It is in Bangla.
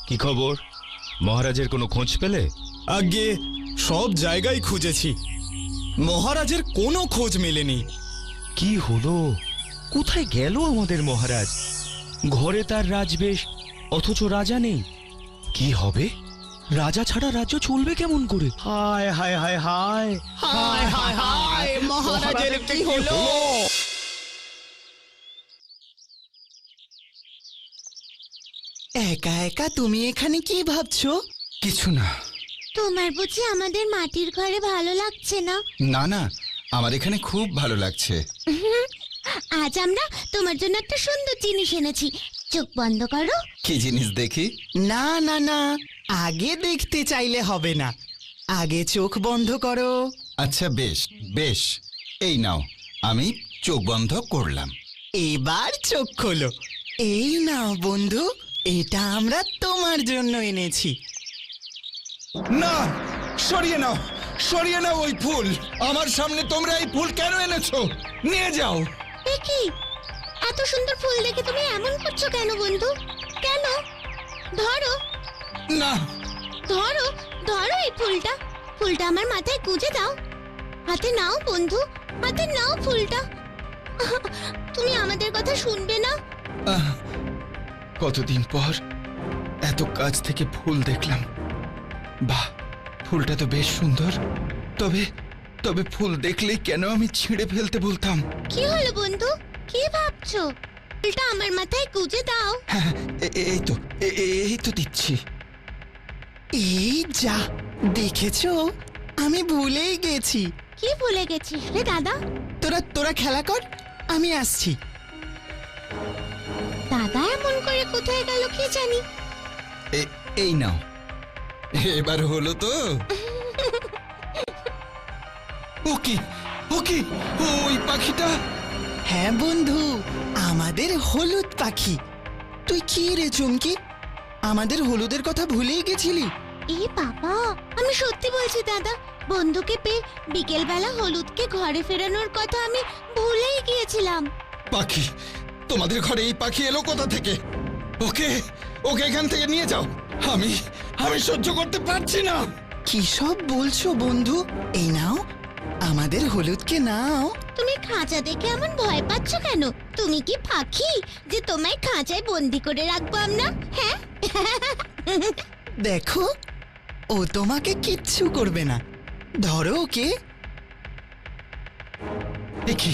কি খবর? মহারাজের কোনো খোঁজ পেলে? আগে সব জায়গায় খুঁজেছি, মহারাজের কোনো খোঁজ মেলেনি। কি হলো? কোথায় গেল আমাদের মহারাজ? ঘরে তার রাজবেশ, অথচ রাজা নেই। কি হবে? রাজা ছাড়া রাজ্য চলবে কেমন করে? হায় হায় হায় হায় হায় হায় হায়, মহারাজের কি হলো? একা একা তুমি এখানে কি ভাবছো? কিছু না। তোমার বুঝি আমাদের মাটির ঘরে ভালো লাগছে না? না না, আমার এখানে খুব ভালো লাগছে। আজ আমরা তোমার জন্য একটা সুন্দর জিনিস এনেছি। চোখ বন্ধ করো। কি জিনিস দেখি? না না না, আগে দেখতে চাইলে হবে না, আগে চোখ বন্ধ করো। আচ্ছা বেশ বেশ, এই নাও, আমি চোখ বন্ধ করলাম। এবার চোখ খোলো। এই নাও বন্ধু, এটা আমরা তোমার জন্য এনেছি। না, সরিয়ে নাও, সরিয়ে নাও ওই ফুল। আমার সামনে তোমরা এই ফুল কেন এনেছো? নিয়ে যাও। এ কি? এত সুন্দর ফুল দেখে তুমি এমন করছো কেন বন্ধু? কেন? ধরো না, ধরো ধরো এই ফুলটা। ফুলটা আমার মাথায় গুজে দাও। হাতে নাও বন্ধু, হাতে নাও ফুলটা। তুমি আমাদের কথা শুনবে না? কতদিন পর এত কাছ থেকে ফুল দেখলাম। বাহ, ফুলটা তো বেশ সুন্দর। তবে তবে ফুল দেখলেই কেন আমি ছিঁড়ে ফেলতে বলতাম? কি হলো বন্ধু? কি ভাবছো? ফুলটা আমার মাথায় গুজে দাও। হ্যাঁ, এই তো দিচ্ছি। এই যা, দেখেছো, আমি ভুলেই গেছি। কি ভুলে গেছিস রে দাদা? তোরা তোরা খেলা কর, আমি আসছি। দাদা এমন করে কোথায় গেল কি জানি। এই নাও, এবার হলো তো? ওকে ওকে, ওই পাখিটা। হ্যাঁ বন্ধু, আমাদের হলুদ পাখি। তুই কি রে চুমকি, আমাদের হলুদের কথা ভুলেই গেছিলি? এ বাবা, আমি সত্যি বলছি দাদা, বন্ধুকে পেয়ে বিকেল বেলা হলুদকে ঘরে ফেরানোর কথা আমি ভুলেই গিয়েছিলাম। পাখি, তোমাদের ঘরে এই পাখি এলো কোথা থেকে? ওকে ওকে এখান থেকে নিয়ে যাও। আমি আমি সহ্য করতে পারছি না। কি সব বলছো বন্ধু? এই নাও, আমাদের হলুদকে নাও। তুমি খাঁচা দেখে এমন ভয় পাচ্ছ কেন? তুমি কি পাখি যে তোমায় খাঁচায় বন্দি করে রাখবো আমরা? হ্যাঁ। দেখো, ও তোমাকে কিচ্ছু করবে না। ধরো ওকে। দেখি